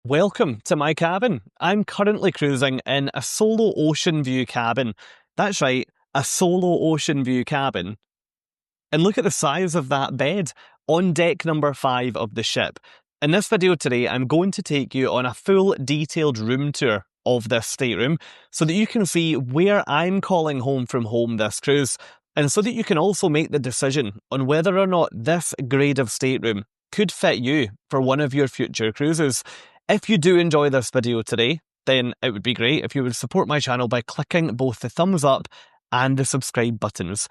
Welcome to my cabin. I'm currently cruising in a Solo Oceanview cabin. That's right, a Solo Oceanview cabin. And look at the size of that bed on deck number 5 of the ship. In this video today, I'm going to take you on a full detailed room tour of this stateroom so that you can see where I'm calling home from home this cruise, and so that you can also make the decision on whether or not this grade of stateroom could fit you for one of your future cruises. If you do enjoy this video today, then it would be great if you would support my channel by clicking both the thumbs up and the subscribe buttons.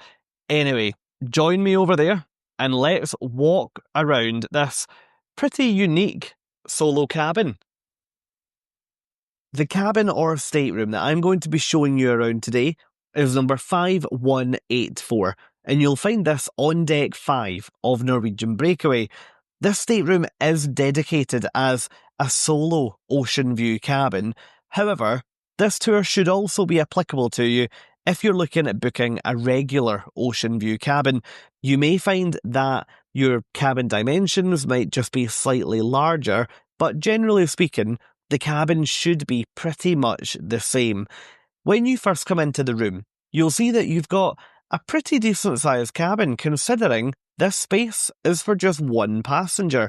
Anyway, join me over there and let's walk around this pretty unique solo cabin. The cabin or stateroom that I'm going to be showing you around today is number 5184, and you'll find this on deck 5 of Norwegian Breakaway. This stateroom is dedicated as a Solo Oceanview cabin. However, this tour should also be applicable to you if you're looking at booking a regular Oceanview cabin. You may find that your cabin dimensions might just be slightly larger, but generally speaking, the cabin should be pretty much the same. When you first come into the room, you'll see that you've got a pretty decent sized cabin, considering this space is for just one passenger.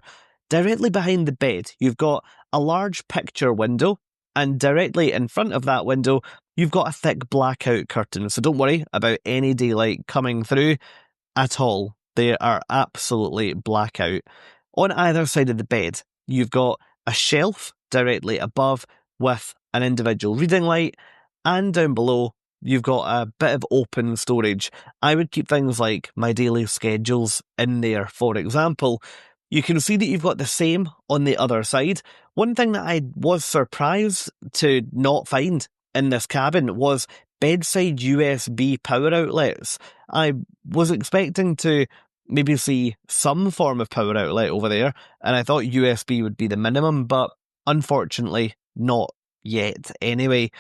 Directly behind the bed, you've got a large picture window, and directly in front of that window, you've got a thick blackout curtain. So don't worry about any daylight coming through at all. They are absolutely blackout. On either side of the bed, you've got a shelf directly above with an individual reading light, and down below, you've got a bit of open storage. I would keep things like my daily schedules in there, for example. You can see that you've got the same on the other side. One thing that I was surprised to not find in this cabin was bedside USB power outlets. I was expecting to maybe see some form of power outlet over there, and I thought USB would be the minimum, but unfortunately not yet anyway.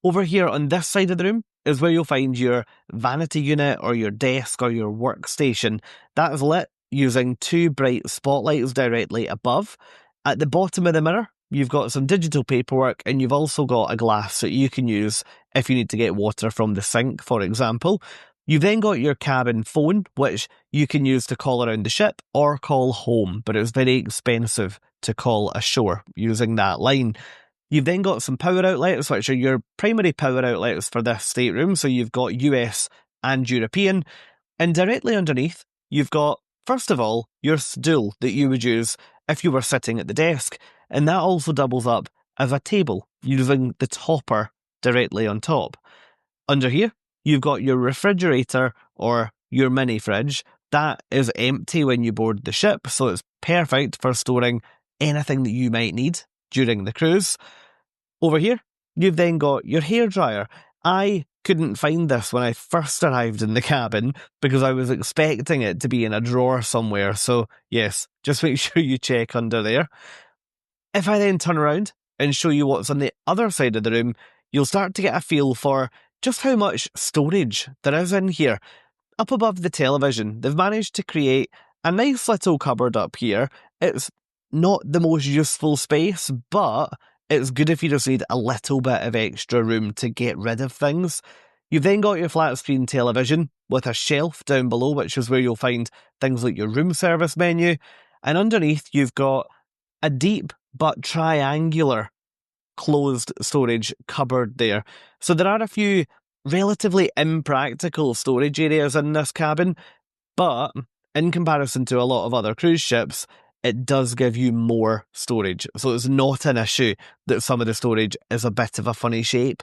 Over here on this side of the room is where you'll find your vanity unit or your desk or your workstation. That is lit using 2 bright spotlights directly above. At the bottom of the mirror, you've got some digital paperwork, and you've also got a glass that you can use if you need to get water from the sink, for example. You've then got your cabin phone, which you can use to call around the ship or call home, but it's very expensive to call ashore using that line. You've then got some power outlets, which are your primary power outlets for this stateroom. So you've got US and European. And directly underneath, you've got, first of all, your stool that you would use if you were sitting at the desk. And that also doubles up as a table using the topper directly on top. Under here, you've got your refrigerator or your mini fridge. That is empty when you board the ship, so it's perfect for storing anything that you might need during the cruise. Over here, you've then got your hairdryer. I couldn't find this when I first arrived in the cabin because I was expecting it to be in a drawer somewhere. So yes, just make sure you check under there. If I then turn around and show you what's on the other side of the room, you'll start to get a feel for just how much storage there is in here. Up above the television, they've managed to create a nice little cupboard up here. It's not the most useful space, but it's good if you just need a little bit of extra room to get rid of things. You've then got your flat screen television with a shelf down below, which is where you'll find things like your room service menu. And underneath, you've got a deep but triangular closed storage cupboard there. So there are a few relatively impractical storage areas in this cabin, but in comparison to a lot of other cruise ships, it does give you more storage. So it's not an issue that some of the storage is a bit of a funny shape.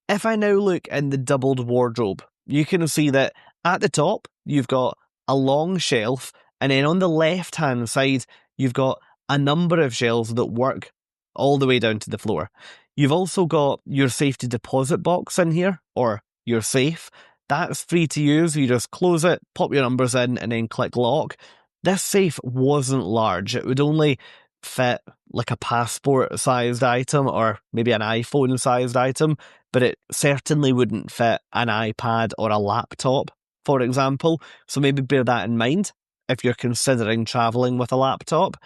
If I now look in the doubled wardrobe, you can see that at the top, you've got a long shelf, and then on the left-hand side, you've got a number of shelves that work all the way down to the floor. You've also got your safety deposit box in here, or your safe. That's free to use. You just close it, pop your numbers in, and then click lock. This safe wasn't large. It would only fit like a passport-sized item or maybe an iPhone-sized item, but it certainly wouldn't fit an iPad or a laptop, for example. So maybe bear that in mind if you're considering travelling with a laptop.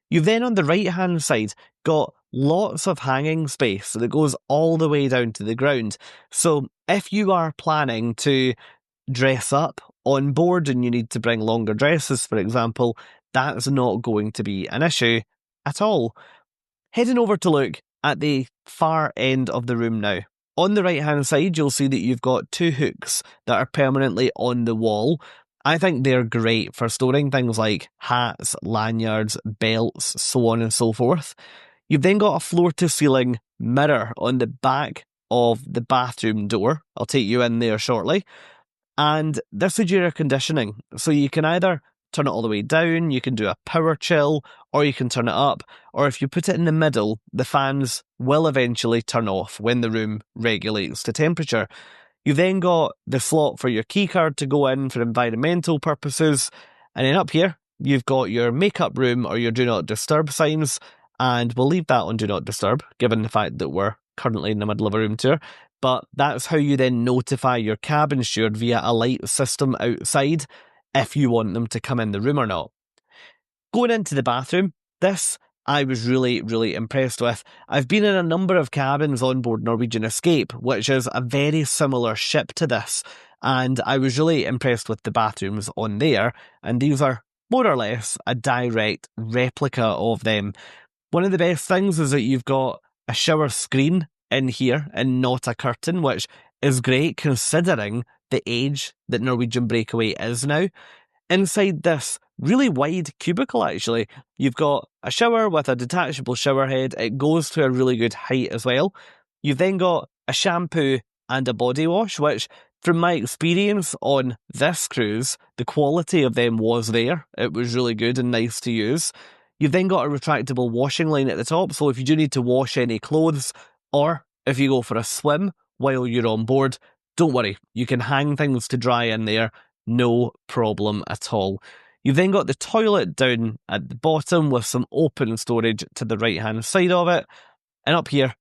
You've then on the right-hand side got lots of hanging space that goes all the way down to the ground. So if you are planning to dress up on board and you need to bring longer dresses, for example, that's not going to be an issue at all. Heading over to look at the far end of the room now. On the right hand side, you'll see that you've got two hooks that are permanently on the wall. I think they're great for storing things like hats, lanyards, belts, so on and so forth. You've then got a floor to ceiling mirror on the back of the bathroom door. I'll take you in there shortly. And this is your air conditioning. So you can either turn it all the way down, you can do a power chill, or you can turn it up. Or if you put it in the middle, the fans will eventually turn off when the room regulates to temperature. You've then got the slot for your keycard to go in for environmental purposes. And then up here, you've got your makeup room or your do not disturb signs. And we'll leave that on do not disturb, given the fact that we're currently in the middle of a room tour. But that's how you then notify your cabin steward via a light system outside if you want them to come in the room or not. Going into the bathroom, this I was really, really impressed with. I've been in a number of cabins on board Norwegian Escape, which is a very similar ship to this, and I was really impressed with the bathrooms on there, and these are more or less a direct replica of them. One of the best things is that you've got a shower screen in here and not a curtain, which is great considering the age that Norwegian Breakaway is now. Inside this really wide cubicle, actually, you've got a shower with a detachable shower head. It goes to a really good height as well. You've then got a shampoo and a body wash, which from my experience on this cruise, the quality of them was there. It was really good and nice to use. You've then got a retractable washing line at the top, so if you do need to wash any clothes, or if you go for a swim while you're on board, don't worry, you can hang things to dry in there, no problem at all. You've then got the toilet down at the bottom with some open storage to the right hand side of it, and up here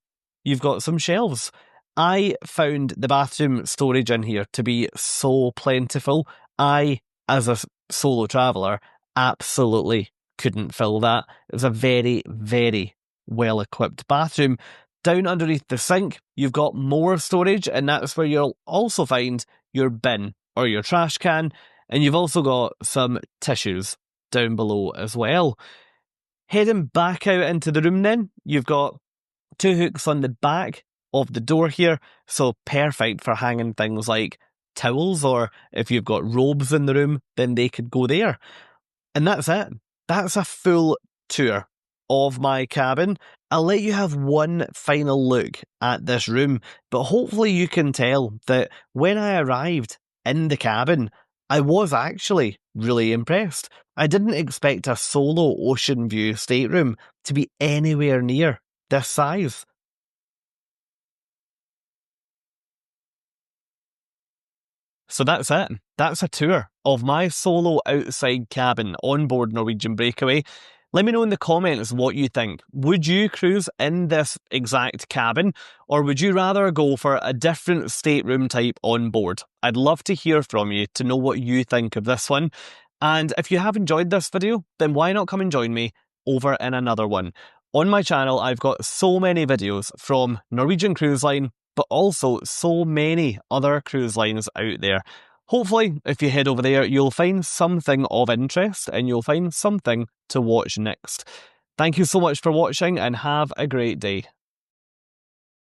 you've got some shelves. I found the bathroom storage in here to be so plentiful. I, as a solo traveller, absolutely couldn't fill that. It was a very, very well-equipped bathroom. Down underneath the sink, you've got more storage, and that's where you'll also find your bin or your trash can, and you've also got some tissues down below as well. Heading back out into the room then, you've got two hooks on the back of the door here, so perfect for hanging things like towels, or if you've got robes in the room, then they could go there. And that's it. That's a full tour of my cabin. I'll let you have one final look at this room, but hopefully you can tell that when I arrived in the cabin, I was actually really impressed. I didn't expect a Solo Oceanview stateroom to be anywhere near this size. So that's it. That's a tour of my solo outside cabin on board Norwegian Breakaway. Let me know in the comments what you think. Would you cruise in this exact cabin, or would you rather go for a different stateroom type on board? I'd love to hear from you to know what you think of this one. And if you have enjoyed this video, then why not come and join me over in another one? On my channel, I've got so many videos from Norwegian Cruise Line, but also so many other cruise lines out there. Hopefully, if you head over there, you'll find something of interest and you'll find something to watch next. Thank you so much for watching and have a great day.